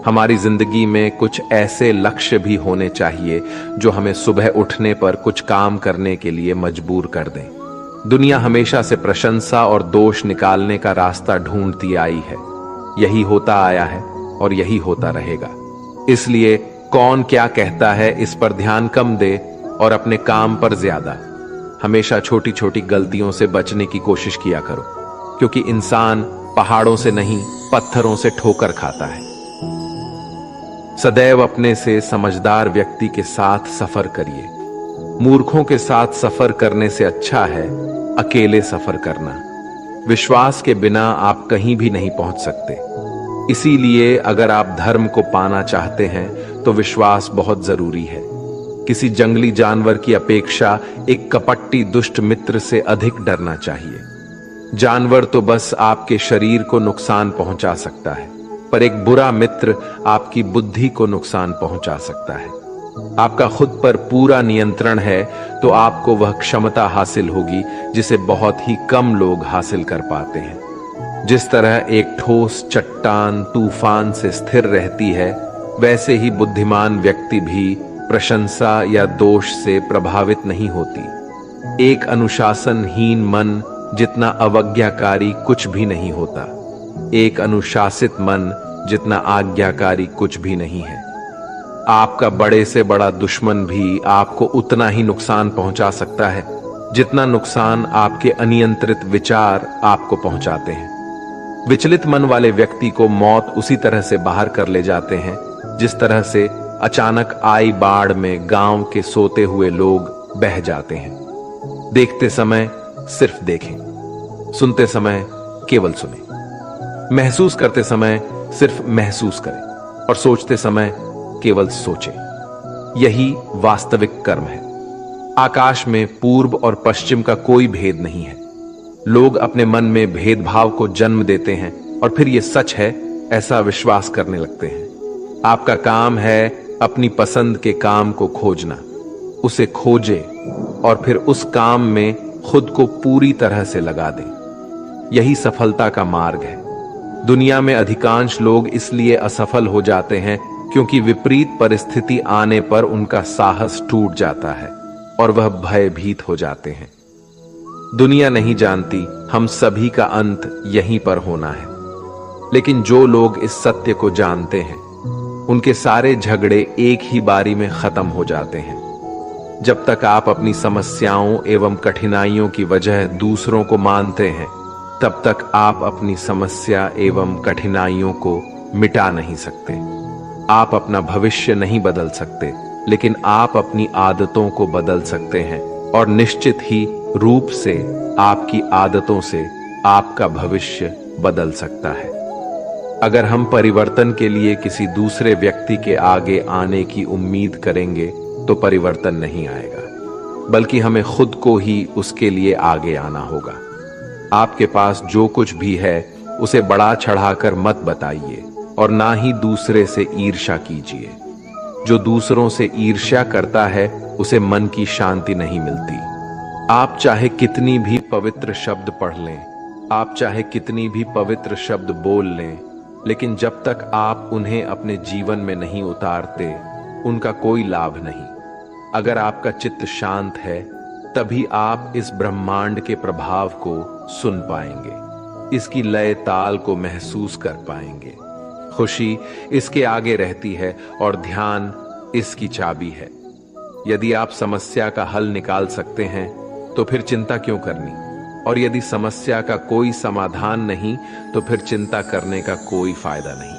हमारी जिंदगी में कुछ ऐसे लक्ष्य भी होने चाहिए जो हमें सुबह उठने पर कुछ काम करने के लिए मजबूर कर दें। दुनिया हमेशा से प्रशंसा और दोष निकालने का रास्ता ढूंढती आई है। यही होता आया है और यही होता रहेगा। इसलिए कौन क्या कहता है इस पर ध्यान कम दे और अपने काम पर ज्यादा। हमेशा छोटी छोटी गलतियों से बचने की कोशिश किया करो, क्योंकि इंसान पहाड़ों से नहीं पत्थरों से ठोकर खाता है। सदैव अपने से समझदार व्यक्ति के साथ सफर करिए। मूर्खों के साथ सफर करने से अच्छा है अकेले सफर करना। विश्वास के बिना आप कहीं भी नहीं पहुंच सकते। इसीलिए अगर आप धर्म को पाना चाहते हैं तो विश्वास बहुत जरूरी है। किसी जंगली जानवर की अपेक्षा एक कपटी दुष्ट मित्र से अधिक डरना चाहिए। जानवर तो बस आपके शरीर को नुकसान पहुंचा सकता है, पर एक बुरा मित्र आपकी बुद्धि को नुकसान पहुंचा सकता है। आपका खुद पर पूरा नियंत्रण है तो आपको वह क्षमता हासिल होगी जिसे बहुत ही कम लोग हासिल कर पाते हैं। जिस तरह एक ठोस चट्टान तूफान से स्थिर रहती है, वैसे ही बुद्धिमान व्यक्ति भी प्रशंसा या दोष से प्रभावित नहीं होती। एक अनुशासनहीन मन जितना अवज्ञाकारी कुछ भी नहीं होता। एक अनुशासित मन जितना आज्ञाकारी कुछ भी नहीं है। आपका बड़े से बड़ा दुश्मन भी आपको उतना ही नुकसान पहुंचा सकता है जितना नुकसान आपके अनियंत्रित विचार आपको पहुंचाते हैं। विचलित मन वाले व्यक्ति को मौत उसी तरह से बाहर कर ले जाते हैं जिस तरह से अचानक आई बाढ़ में गांव के सोते हुए लोग बह जाते हैं। देखते समय सिर्फ देखें, सुनते समय केवल सुने, महसूस करते समय सिर्फ महसूस करें और सोचते समय केवल सोचें। यही वास्तविक कर्म है। आकाश में पूर्व और पश्चिम का कोई भेद नहीं है। लोग अपने मन में भेदभाव को जन्म देते हैं और फिर यह सच है ऐसा विश्वास करने लगते हैं। आपका काम है अपनी पसंद के काम को खोजना, उसे खोजे और फिर उस काम में खुद को पूरी तरह से लगा दें। यही सफलता का मार्ग है। दुनिया में अधिकांश लोग इसलिए असफल हो जाते हैं क्योंकि विपरीत परिस्थिति आने पर उनका साहस टूट जाता है और वह भयभीत हो जाते हैं। दुनिया नहीं जानती हम सभी का अंत यहीं पर होना है, लेकिन जो लोग इस सत्य को जानते हैं उनके सारे झगड़े एक ही बारी में खत्म हो जाते हैं। जब तक आप अपनी समस्याओं एवं कठिनाइयों की वजह दूसरों को मानते हैं, तब तक आप अपनी समस्या एवं कठिनाइयों को मिटा नहीं सकते। आप अपना भविष्य नहीं बदल सकते, लेकिन आप अपनी आदतों को बदल सकते हैं और निश्चित ही रूप से आपकी आदतों से आपका भविष्य बदल सकता है। अगर हम परिवर्तन के लिए किसी दूसरे व्यक्ति के आगे आने की उम्मीद करेंगे तो परिवर्तन नहीं आएगा, बल्कि हमें खुद को ही उसके लिए आगे आना होगा। आपके पास जो कुछ भी है उसे बढ़ा चढ़ाकर मत बताइए और ना ही दूसरे से ईर्ष्या कीजिए। जो दूसरों से ईर्ष्या करता है उसे मन की शांति नहीं मिलती। आप चाहे कितनी भी पवित्र शब्द पढ़ लें, आप चाहे कितनी भी पवित्र शब्द बोल लें, लेकिन जब तक आप उन्हें अपने जीवन में नहीं उतारते उनका कोई लाभ नहीं। अगर आपका चित्त शांत है तभी आप इस ब्रह्मांड के प्रभाव को सुन पाएंगे, इसकी लय ताल को महसूस कर पाएंगे। खुशी इसके आगे रहती है और ध्यान इसकी चाबी है। यदि आप समस्या का हल निकाल सकते हैं तो फिर चिंता क्यों करनी, और यदि समस्या का कोई समाधान नहीं तो फिर चिंता करने का कोई फायदा नहीं।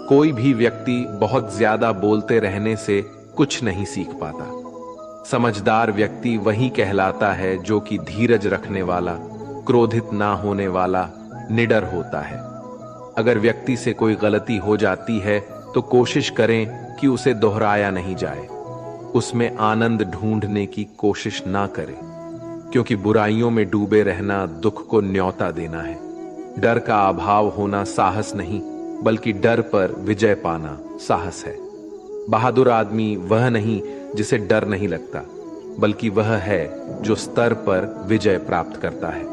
कोई भी व्यक्ति बहुत ज्यादा बोलते रहने से कुछ नहीं सीख पाता। समझदार व्यक्ति वही कहलाता है जो कि धीरज रखने वाला, क्रोधित ना होने वाला, निडर होता है। अगर व्यक्ति से कोई गलती हो जाती है तो कोशिश करें कि उसे दोहराया नहीं जाए। उसमें आनंद ढूंढने की कोशिश ना करें, क्योंकि बुराइयों में डूबे रहना दुख को न्योता देना है। डर का अभाव होना साहस नहीं, बल्कि डर पर विजय पाना साहस है। बहादुर आदमी वह नहीं जिसे डर नहीं लगता, बल्कि वह है जो स्तर पर विजय प्राप्त करता है।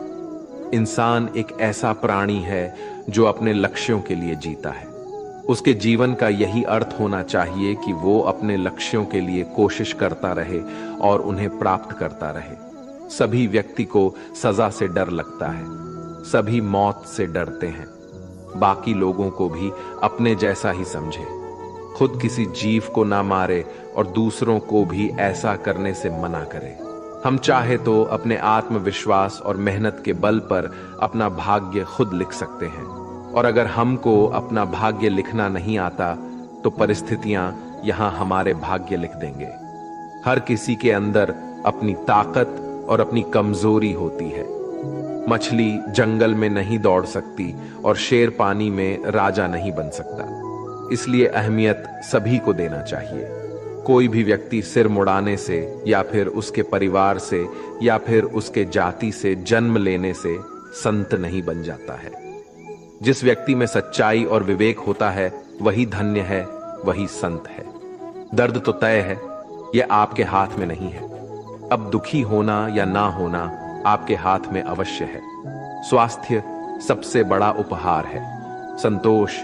इंसान एक ऐसा प्राणी है जो अपने लक्ष्यों के लिए जीता है। उसके जीवन का यही अर्थ होना चाहिए कि वो अपने लक्ष्यों के लिए कोशिश करता रहे और उन्हें प्राप्त करता रहे। सभी व्यक्ति को सजा से डर लगता है, सभी मौत से डरते हैं। बाकी लोगों को भी अपने जैसा ही समझे। खुद किसी जीव को ना मारे और दूसरों को भी ऐसा करने से मना करे। हम चाहे तो अपने आत्मविश्वास और मेहनत के बल पर अपना भाग्य खुद लिख सकते हैं, और अगर हमको अपना भाग्य लिखना नहीं आता तो परिस्थितियां यहां हमारे भाग्य लिख देंगे। हर किसी के अंदर अपनी ताकत और अपनी कमजोरी होती है। मछली जंगल में नहीं दौड़ सकती और शेर पानी में राजा नहीं बन सकता। इसलिए अहमियत सभी को देना चाहिए। कोई भी व्यक्ति सिर मुड़ाने से या फिर उसके परिवार से या फिर उसके जाति से जन्म लेने से संत नहीं बन जाता है। जिस व्यक्ति में सच्चाई और विवेक होता है वही धन्य है, वही संत है। दर्द तो तय है, यह आपके हाथ में नहीं है। अब दुखी होना या ना होना आपके हाथ में अवश्य है। स्वास्थ्य सबसे बड़ा उपहार है, संतोष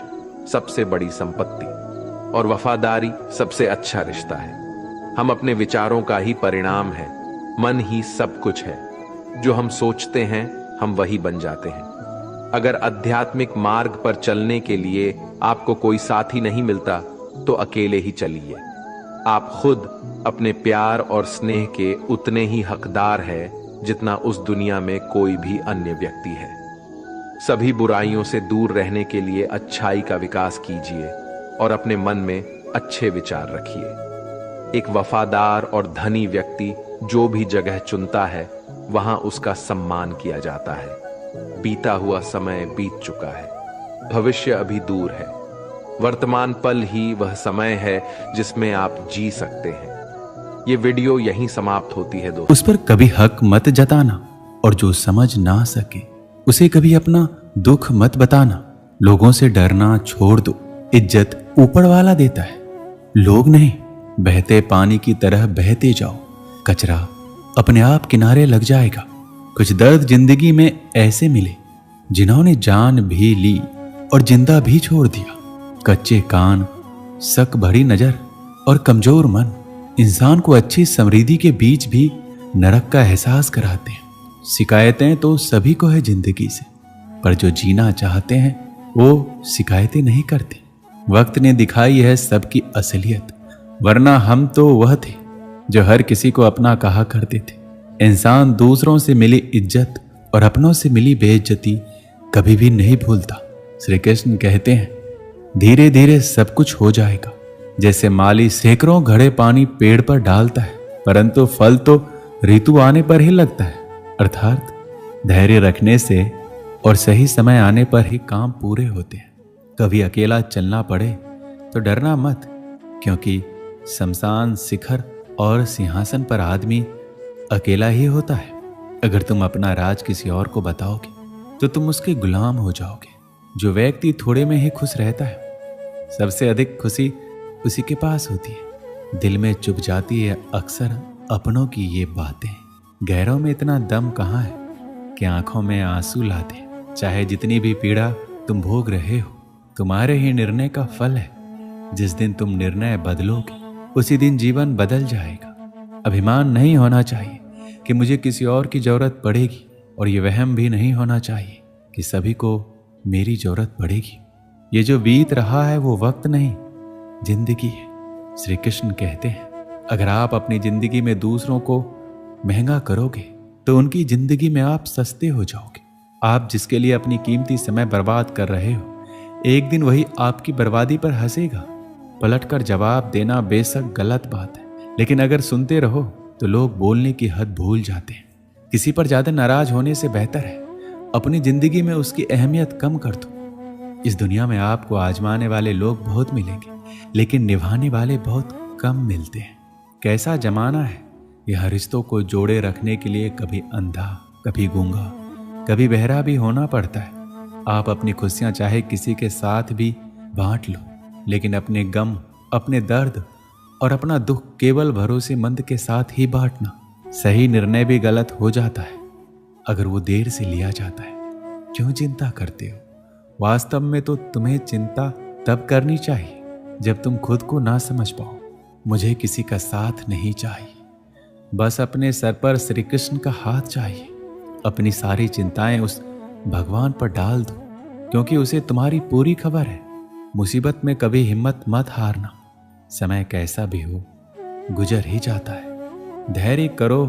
सबसे बड़ी संपत्ति और वफादारी सबसे अच्छा रिश्ता है। हम अपने विचारों का ही परिणाम है। मन ही सब कुछ है। जो हम सोचते हैं हम वही बन जाते हैं। अगर आध्यात्मिक मार्ग पर चलने के लिए आपको कोई साथी नहीं मिलता तो अकेले ही चलिए। आप खुद अपने प्यार और स्नेह के उतने ही हकदार है जितना उस दुनिया में कोई भी अन्य व्यक्ति है। सभी बुराइयों से दूर रहने के लिए अच्छाई का विकास कीजिए और अपने मन में अच्छे विचार रखिए। एक वफादार और धनी व्यक्ति जो भी जगह चुनता है वहां उसका सम्मान किया जाता है। बीता हुआ समय बीत चुका है, भविष्य अभी दूर है। वर्तमान पल ही वह समय है जिसमें आप जी सकते हैं। ये वीडियो यहीं समाप्त होती है दोस्तों। उस पर कभी हक मत जताना, और जो समझ ना सके उसे कभी अपना दुख मत बताना। लोगों से डरना छोड़ दो, इज्जत ऊपर वाला देता है, लोग नहीं। बहते पानी की तरह बहते जाओ, कचरा अपने आप किनारे लग जाएगा। कुछ दर्द जिंदगी में ऐसे मिले जिन्होंने जान भी ली और जिंदा भी छोड़ दिया। कच्चे कान, शक भरी नजर और कमजोर मन इंसान को अच्छी समृद्धि के बीच भी नरक का एहसास कराते हैं। शिकायतें तो सभी को है जिंदगी से, पर जो जीना चाहते हैं वो शिकायतें नहीं करते। वक्त ने दिखाई है सबकी असलियत, वरना हम तो वह थे जो हर किसी को अपना कहा करते थे। इंसान दूसरों से मिली इज्जत और अपनों से मिली बेइज्जती कभी भी नहीं भूलता। श्री कृष्ण कहते हैं, धीरे धीरे सब कुछ हो जाएगा। जैसे माली सैकड़ों घड़े पानी पेड़ पर डालता है, परंतु फल तो ऋतु आने पर ही लगता है। अर्थात धैर्य रखने से और सही समय आने पर ही काम पूरे होते हैं। कभी अकेला चलना पड़े तो डरना मत, क्योंकि शमशान, शिखर और सिंहासन पर आदमी अकेला ही होता है। अगर तुम अपना राज किसी और को बताओगे तो तुम उसके गुलाम हो जाओगे। जो व्यक्ति थोड़े में ही खुश रहता है, सबसे अधिक खुशी उसी के पास होती है। दिल में चुभ जाती है अक्सर अपनों की ये बातें। गैरों में इतना दम कहाँ है कि आंखों में आंसू ला दे। चाहे जितनी भी पीड़ा तुम भोग रहे हो, तुम्हारे ही निर्णय का फल है। जिस दिन तुम निर्णय बदलोगे उसी दिन जीवन बदल जाएगा। अभिमान नहीं होना चाहिए कि मुझे किसी और की जरूरत पड़ेगी, और ये वहम भी नहीं होना चाहिए कि सभी को मेरी जरूरत पड़ेगी। ये जो बीत रहा है वो वक्त नहीं, जिंदगी है। श्री कृष्ण कहते हैं, अगर आप अपनी जिंदगी में दूसरों को महंगा करोगे तो उनकी जिंदगी में आप सस्ते हो जाओगे। आप जिसके लिए अपनी कीमती समय बर्बाद कर रहे हो, एक दिन वही आपकी बर्बादी पर हंसेगा। पलटकर जवाब देना बेशक गलत बात है, लेकिन अगर सुनते रहो तो लोग बोलने की हद भूल जाते हैं। किसी पर ज्यादा नाराज होने से बेहतर है अपनी जिंदगी में उसकी अहमियत कम कर दो। इस दुनिया में आपको आजमाने वाले लोग बहुत मिलेंगे, लेकिन निभाने वाले बहुत कम मिलते हैं। कैसा जमाना है, यह रिश्तों को जोड़े रखने के लिए कभी अंधा, कभी गूंगा, कभी बहरा भी होना पड़ता है। आप अपनी खुशियां चाहे किसी के साथ भी बांट लो, लेकिन अपने गम, अपने दर्द और अपना दुख केवल भरोसेमंद के साथ ही बांटना। सही निर्णय भी गलत हो जाता है अगर वो देर से लिया जाता है। क्यों चिंता करते हो? वास्तव में तो तुम्हें चिंता तब करनी चाहिए जब तुम खुद को ना समझ पाओ। मुझे किसी का साथ नहीं चाहिए, बस अपने सर पर श्री कृष्ण का हाथ चाहिए। अपनी सारी चिंताएं उस भगवान पर डाल दो, क्योंकि उसे तुम्हारी पूरी खबर है। मुसीबत में कभी हिम्मत मत हारना। समय कैसा भी हो, गुजर ही जाता है। धैर्य करो,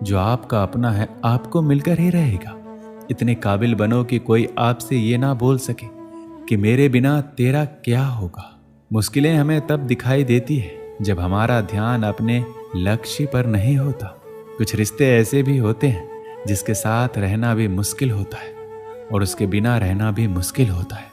जो आपका अपना है आपको मिलकर ही रहेगा। इतने काबिल बनो कि कोई आपसे ये ना बोल सके कि मेरे बिना तेरा क्या होगा। मुश्किलें हमें तब दिखाई देती है जब हमारा ध्यान अपने लक्ष्य पर नहीं होता। कुछ रिश्ते ऐसे भी होते हैं जिसके साथ रहना भी मुश्किल होता है और उसके बिना रहना भी मुश्किल होता है।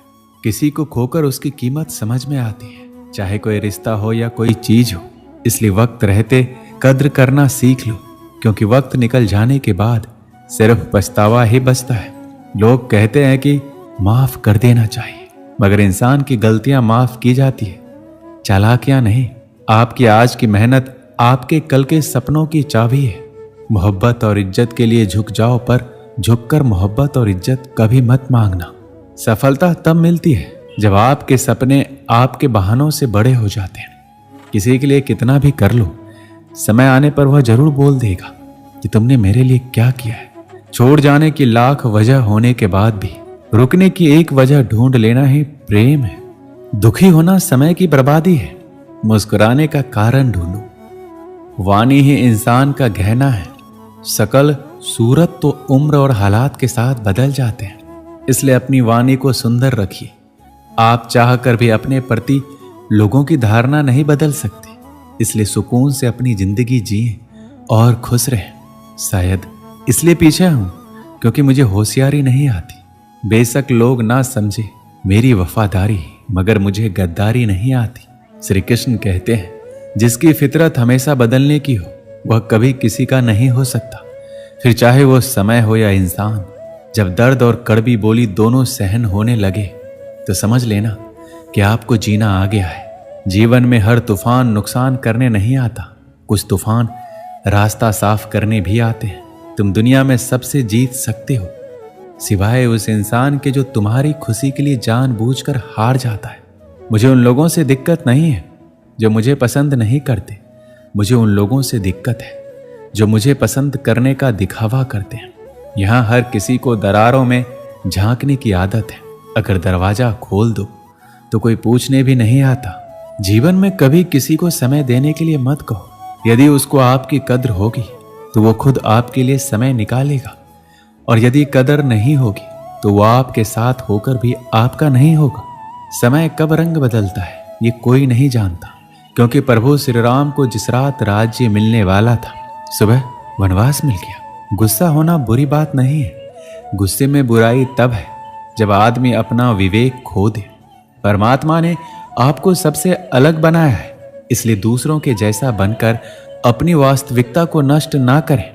किसी को खोकर उसकी कीमत समझ में आती है, चाहे कोई रिश्ता हो या कोई चीज हो। इसलिए वक्त रहते कद्र करना सीख लो, क्योंकि वक्त निकल जाने के बाद सिर्फ पछतावा ही बचता है। लोग कहते हैं कि माफ कर देना चाहिए, मगर इंसान की गलतियां माफ की जाती है, चालाकियां नहीं। आपकी आज की मेहनत आपके कल के सपनों की चाबी है। मोहब्बत और इज्जत के लिए झुक जाओ, पर झुककर मोहब्बत और इज्जत कभी मत मांगना। सफलता तब मिलती है जब आपके सपने आपके बहानों से बड़े हो जाते हैं। किसी के लिए कितना भी कर लो, समय आने पर वह जरूर बोल देगा कि तुमने मेरे लिए क्या किया है। छोड़ जाने की लाख वजह होने के बाद भी रुकने की एक वजह ढूंढ लेना ही प्रेम है। दुखी होना समय की बर्बादी है, मुस्कुराने का कारण ढूंढो। वाणी ही इंसान का गहना है। सकल सूरत तो उम्र और हालात के साथ बदल जाते हैं, इसलिए अपनी वाणी को सुंदर रखिए। आप चाहकर भी अपने प्रति लोगों की धारणा नहीं बदल सकते, इसलिए सुकून से अपनी जिंदगी जिए और खुश रहें। शायद इसलिए पीछे हूं क्योंकि मुझे होशियारी नहीं आती। बेशक लोग ना समझे मेरी वफादारी, मगर मुझे गद्दारी नहीं आती। श्री कृष्ण कहते हैं, जिसकी फितरत हमेशा बदलने की हो वह कभी किसी का नहीं हो सकता, फिर चाहे वो समय हो या इंसान। जब दर्द और कड़वी बोली दोनों सहन होने लगे तो समझ लेना कि आपको जीना आ गया है। जीवन में हर तूफान नुकसान करने नहीं आता, कुछ तूफान रास्ता साफ करने भी आते हैं। तुम दुनिया में सबसे जीत सकते हो, सिवाय उस इंसान के जो तुम्हारी खुशी के लिए जानबूझकर हार जाता है। मुझे उन लोगों से दिक्कत नहीं है जो मुझे पसंद नहीं करते, मुझे उन लोगों से दिक्कत है जो मुझे पसंद करने का दिखावा करते हैं। यहाँ हर किसी को दरारों में झांकने की आदत है। अगर दरवाजा खोल दो तो कोई पूछने भी नहीं आता। जीवन में कभी किसी को समय देने के लिए मत कहो। यदि उसको आपकी कद्र होगी तो वो खुद आपके लिए समय निकालेगा, और यदि कदर नहीं होगी तो वो आपके साथ होकर भी आपका नहीं होगा। समय कब रंग बदलता है ये कोई नहीं जानता, क्योंकि प्रभु श्री राम को जिस रात राज्य मिलने वाला था सुबह वनवास मिल गया। गुस्सा होना बुरी बात नहीं है, गुस्से में बुराई तब है जब आदमी अपना विवेक खो दे। परमात्मा ने आपको सबसे अलग बनाया है, इसलिए दूसरों के जैसा बनकर अपनी वास्तविकता को नष्ट ना करें।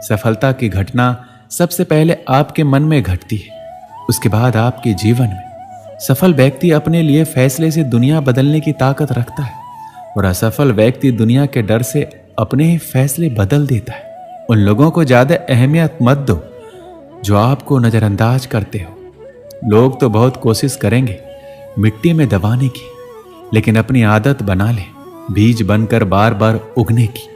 सफलता की घटना सबसे पहले आपके मन में घटती है, उसके बाद आपके जीवन में। सफल व्यक्ति अपने लिए फैसले से दुनिया बदलने की ताकत रखता है, और असफल व्यक्ति दुनिया के डर से अपने ही फैसले बदल देता है। उन लोगों को ज्यादा अहमियत मत दो जो आपको नजरअंदाज करते हो। लोग तो बहुत कोशिश करेंगे मिट्टी में दबाने की, लेकिन अपनी आदत बना ले बीज बनकर बार बार उगने की।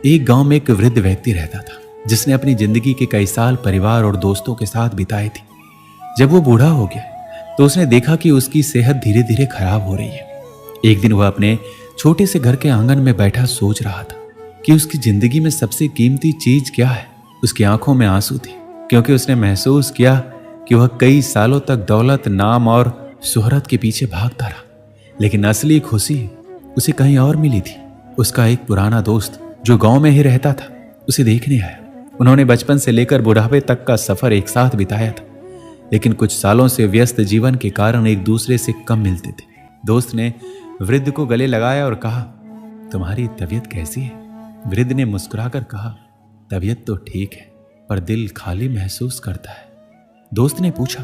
एक गांव में एक वृद्ध व्यक्ति रहता था जिसने अपनी जिंदगी के कई साल परिवार और दोस्तों के साथ बिताए थे। जब वो बूढ़ा हो गया तो उसने देखा कि उसकी सेहत धीरे धीरे खराब हो रही है। एक दिन वह अपने छोटे से घर के आंगन में बैठा सोच रहा था कि उसकी जिंदगी में सबसे कीमती चीज क्या है। उसकी आंखों में आंसू थे, क्योंकि उसने महसूस किया कि वह कई सालों तक दौलत, नाम और शोहरत के पीछे भागता रहा, लेकिन असली खुशी उसे कहीं और मिली थी। उसका एक पुराना दोस्त जो गांव में ही रहता था उसे देखने आया। उन्होंने बचपन से लेकर बुढ़ापे तक का सफर एक साथ बिताया था। लेकिन कुछ सालों से व्यस्त जीवन के कारण एक दूसरे से कम मिलते थे। दोस्त ने वृद्ध को गले लगाया और कहा, तुम्हारी तबीयत कैसी है? वृद्ध ने मुस्कुराकर कहा, तबीयत तो ठीक है, पर दिल खाली महसूस करता है। दोस्त ने पूछा,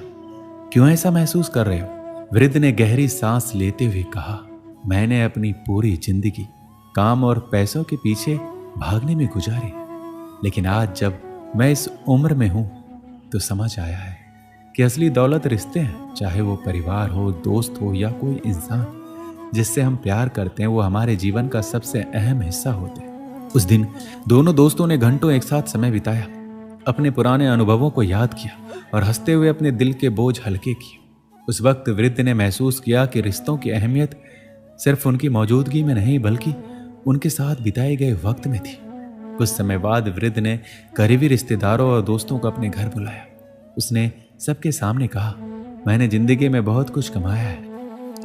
क्यों ऐसा महसूस कर रहे हो? वृद्ध ने गहरी सांस लेते हुए कहा, मैंने अपनी पूरी जिंदगी काम और पैसों के पीछे भागने में गुजारी, लेकिन आज जब मैं इस उम्र में हूं तो समझ आया है कि असली दौलत रिश्ते हैं। चाहे वो परिवार हो, दोस्त हो या कोई इंसान जिससे हम प्यार करते हैं, वो हमारे जीवन का सबसे अहम हिस्सा होते हैं। उस दिन दोनों दोस्तों ने घंटों एक साथ समय बिताया, अपने पुराने अनुभवों को याद किया और हंसते हुए अपने दिल के बोझ हल्के किए। उस वक्त वृद्ध ने महसूस किया कि रिश्तों की अहमियत सिर्फ उनकी मौजूदगी में नहीं बल्कि उनके साथ बिताए गए वक्त में थी। कुछ समय बाद वृद्ध ने करीबी रिश्तेदारों और दोस्तों को अपने घर बुलाया। उसने सबके सामने कहा, मैंने जिंदगी में बहुत कुछ कमाया है,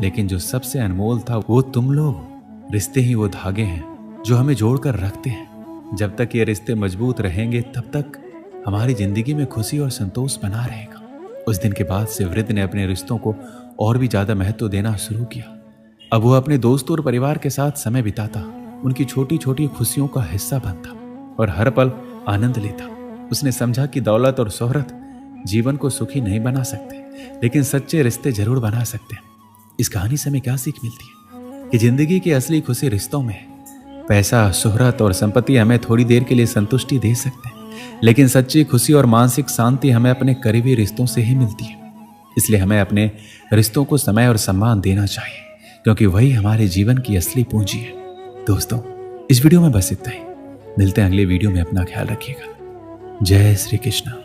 लेकिन जो सबसे अनमोल था वो तुम लोग हो। रिश्ते ही वो धागे हैं जो हमें जोड़कर रखते हैं। जब तक ये रिश्ते मजबूत रहेंगे तब तक हमारी जिंदगी में खुशी और संतोष बना रहेगा। उस दिन के बाद से वृद्ध ने अपने रिश्तों को और भी ज्यादा महत्व देना शुरू किया। अब वो अपने दोस्तों और परिवार के साथ समय बिताता, उनकी छोटी छोटी खुशियों का हिस्सा बनता और हर पल आनंद लेता। उसने समझा कि दौलत और शोहरत जीवन को सुखी नहीं बना सकते, लेकिन सच्चे रिश्ते जरूर बना सकते हैं। इस कहानी से हमें क्या सीख मिलती है कि जिंदगी की असली खुशी रिश्तों में है। पैसा, शोहरत और संपत्ति हमें थोड़ी देर के लिए संतुष्टि दे सकते हैं, लेकिन सच्ची खुशी और मानसिक शांति हमें अपने करीबी रिश्तों से ही मिलती है। इसलिए हमें अपने रिश्तों को समय और सम्मान देना चाहिए, क्योंकि वही हमारे जीवन की असली पूंजी है। दोस्तों, इस वीडियो में बस इतना ही। मिलते हैं अगले वीडियो में। अपना ख्याल रखिएगा। जय श्री कृष्ण।